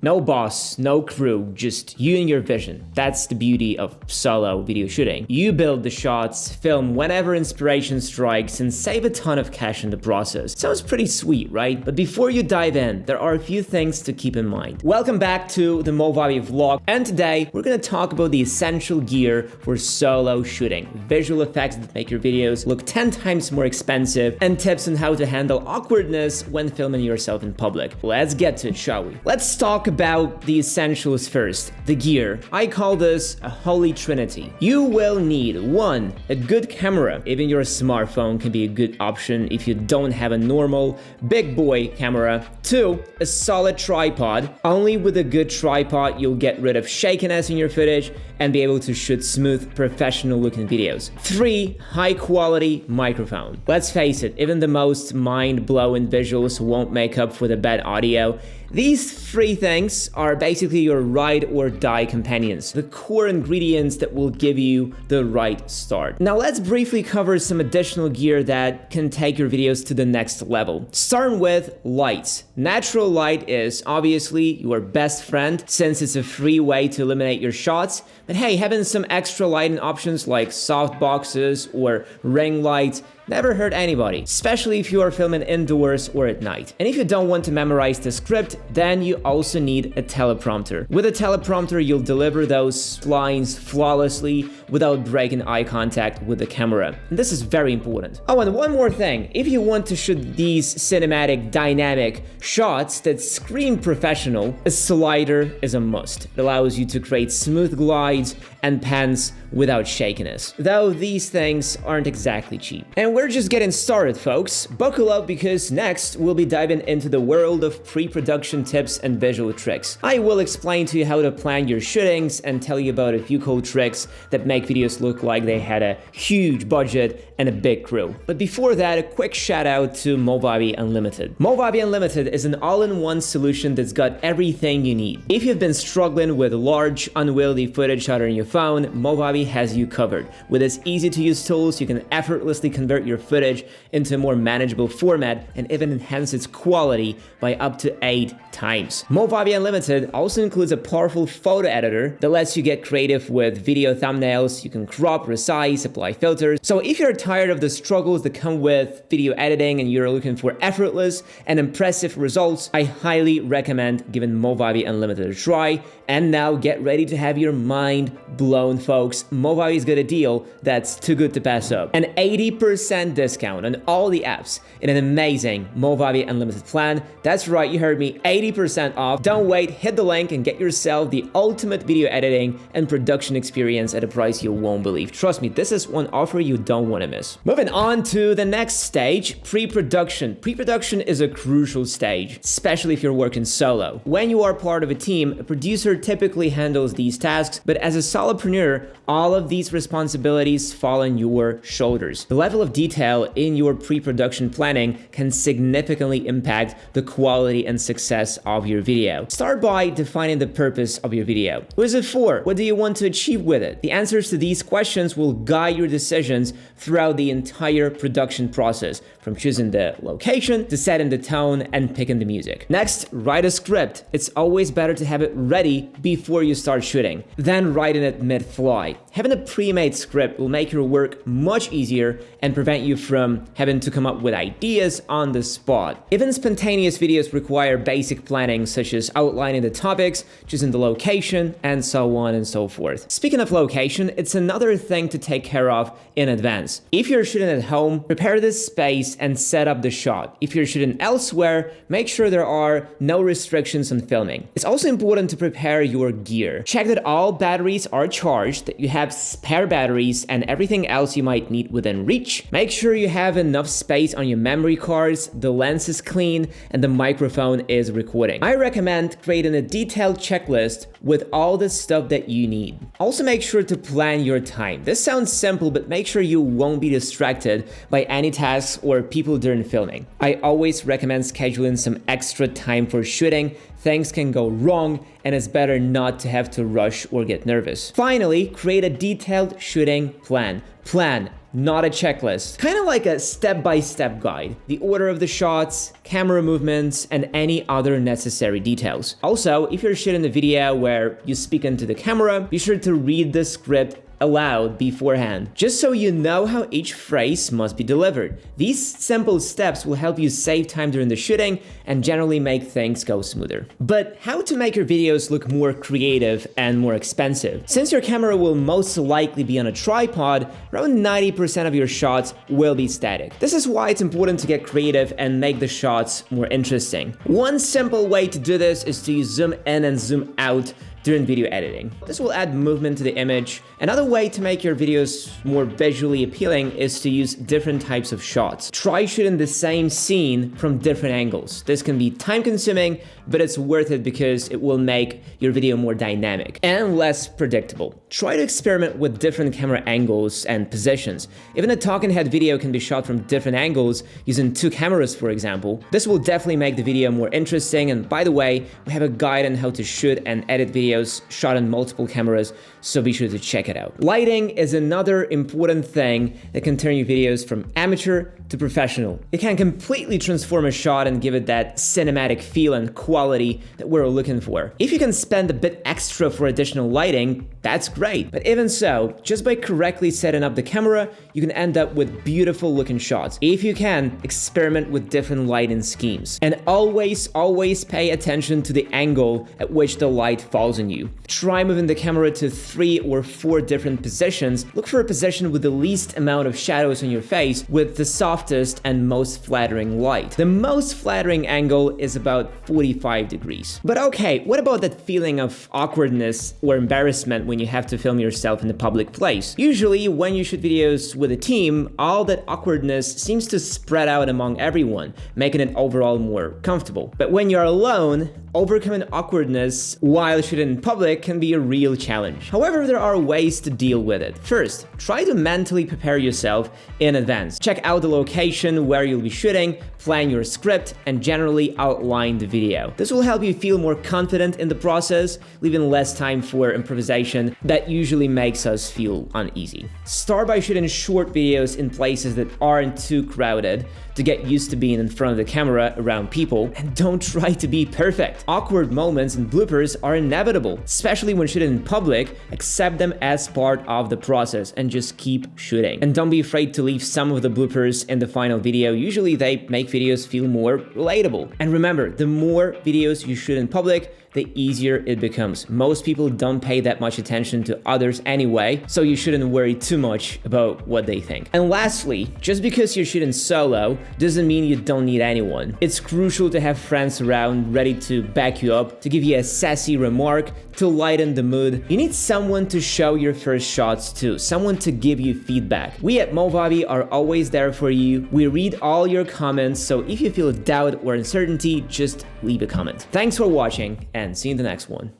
No boss, no crew, just you and your vision. That's the beauty of solo video shooting. You build the shots, film whenever inspiration strikes, and save a ton of cash in the process. Sounds pretty sweet, right? But before you dive in, there are a few things to keep in mind. Welcome back to the Movavi vlog, and today we're gonna talk about the essential gear for solo shooting, visual effects that make your videos look 10 times more expensive, and tips on how to handle awkwardness when filming yourself in public. Let's get to it, shall we? Let's talk about the essentials first, the gear. I call this a holy trinity. You will need 1, a good camera. Even your smartphone can be a good option if you don't have a normal big boy camera. 2, a solid tripod. Only with a good tripod you'll get rid of shakiness in your footage and be able to shoot smooth, professional looking videos. 3, high quality microphone. Let's face it, even the most mind-blowing visuals won't make up for the bad audio. These 3 things are basically your ride or die companions, the core ingredients that will give you the right start. Now let's briefly cover some additional gear that can take your videos to the next level. Starting with lights. Natural light is obviously your best friend since it's a free way to eliminate your shots, but hey, having some extra lighting options like soft boxes or ring lights never hurt anybody, especially if you are filming indoors or at night. And if you don't want to memorize the script, then you also need a teleprompter. With a teleprompter, you'll deliver those lines flawlessly without breaking eye contact with the camera. And this is very important. Oh, and one more thing. If you want to shoot these cinematic, dynamic shots that scream professional, a slider is a must. It allows you to create smooth glides and pans without shakiness. Though these things aren't exactly cheap. And we're just getting started, folks. Buckle up because next we'll be diving into the world of pre-production tips and visual tricks. I will explain to you how to plan your shootings and tell you about a few cool tricks that make videos look like they had a huge budget and a big crew. But before that, a quick shout out to Movavi Unlimited. Movavi Unlimited is an all-in-one solution that's got everything you need. If you've been struggling with large, unwieldy footage shot on your phone, Movavi has you covered. With its easy-to-use tools, you can effortlessly convert your footage into a more manageable format and even enhance its quality by up to 8 times. Movavi Unlimited also includes a powerful photo editor that lets you get creative with video thumbnails. You can crop, resize, apply filters. So if you're tired of the struggles that come with video editing and you're looking for effortless and impressive results, I highly recommend giving Movavi Unlimited a try. And now get ready to have your mind blown, folks. Movavi's got a deal that's too good to pass up. An 80% discount on all the apps in an amazing Movavi Unlimited plan. That's right, you heard me, 80% off. Don't wait, hit the link and get yourself the ultimate video editing and production experience at a price you won't believe. Trust me, this is one offer you don't want to miss. Moving on to the next stage, pre-production. Pre-production is a crucial stage, especially if you're working solo. When you are part of a team, a producer typically handles these tasks, but as a solopreneur, all of these responsibilities fall on your shoulders. The level of detail in your pre-production planning can significantly impact the quality and success of your video. Start by defining the purpose of your video. What is it for? What do you want to achieve with it? The answers to these questions will guide your decisions throughout the entire production process, from choosing the location to setting the tone and picking the music. Next, write a script. It's always better to have it ready before you start shooting, then writing it mid-fly. Having a pre-made script will make your work much easier and prevent you from having to come up with ideas on the spot. Even spontaneous videos require basic planning, such as outlining the topics, choosing the location, and so on and so forth. Speaking of location, it's another thing to take care of in advance. If you're shooting at home, prepare the space and set up the shot. If you're shooting elsewhere, make sure there are no restrictions on filming. It's also important to prepare your gear. Check that all batteries are charged, that you have spare batteries, and everything else you might need within reach. Make sure you have enough space on your memory cards, the lens is clean, and the microphone is recording. I recommend creating a detailed checklist with all the stuff that you need. Also make sure to plan your time. This sounds simple, but make sure you won't be distracted by any tasks or people during filming. I always recommend scheduling some extra time for shooting. Things can go wrong, and it's better not to have to rush or get nervous. Finally, create a detailed shooting plan. Plan not a checklist. Kind of like a step-by-step guide. The order of the shots, camera movements, and any other necessary details. Also, if you're shooting a video where you speak into the camera, be sure to read the script aloud beforehand, just so you know how each phrase must be delivered. These simple steps will help you save time during the shooting and generally make things go smoother. But how to make your videos look more creative and more expensive? Since your camera will most likely be on a tripod, around 90% of your shots will be static. This is why it's important to get creative and make the shots more interesting. One simple way to do this is to use zoom in and zoom out during video editing. This will add movement to the image. Another way to make your videos more visually appealing is to use different types of shots. Try shooting the same scene from different angles. This can be time-consuming, but it's worth it because it will make your video more dynamic and less predictable. Try to experiment with different camera angles and positions. Even a talking head video can be shot from different angles using 2 cameras, for example. This will definitely make the video more interesting, and by the way, we have a guide on how to shoot and edit videos shot on multiple cameras, so be sure to check it out. Lighting is another important thing that can turn your videos from amateur to professional. It can completely transform a shot and give it that cinematic feel and quality that we're looking for. If you can spend a bit extra for additional lighting, that's great. But even so, just by correctly setting up the camera, you can end up with beautiful looking shots. If you can, experiment with different lighting schemes. And always pay attention to the angle at which the light falls on you. Try moving the camera to 3 or 4 different positions. Look for a position with the least amount of shadows on your face with the softest and most flattering light. The most flattering angle is about 45 degrees. But okay, what about that feeling of awkwardness or embarrassment when you have to film yourself in a public place? Usually, when you shoot videos with a team, all that awkwardness seems to spread out among everyone, making it overall more comfortable. But when you're alone, overcoming awkwardness while shooting in public can be a real challenge. However, there are ways to deal with it. First, try to mentally prepare yourself in advance. Check out the location where you'll be shooting, plan your script, and generally outline the video. This will help you feel more confident in the process, leaving less time for improvisation that usually makes us feel uneasy. Start by shooting short videos in places that aren't too crowded to get used to being in front of the camera around people, and don't try to be perfect. Awkward moments and bloopers are inevitable, especially when shooting in public. Accept them as part of the process and just keep shooting. And don't be afraid to leave some of the bloopers in the final video. Usually they make videos feel more relatable. And remember, the more videos you shoot in public, the easier it becomes. Most people don't pay that much attention to others anyway, so you shouldn't worry too much about what they think. And lastly, just because you're shooting solo doesn't mean you don't need anyone. It's crucial to have friends around ready to back you up, to give you a sassy remark, to lighten the mood. You need someone to show your first shots to, someone to give you feedback. We at Movavi are always there for you. We read all your comments, so if you feel doubt or uncertainty, just leave a comment. Thanks for watching, and see you in the next one.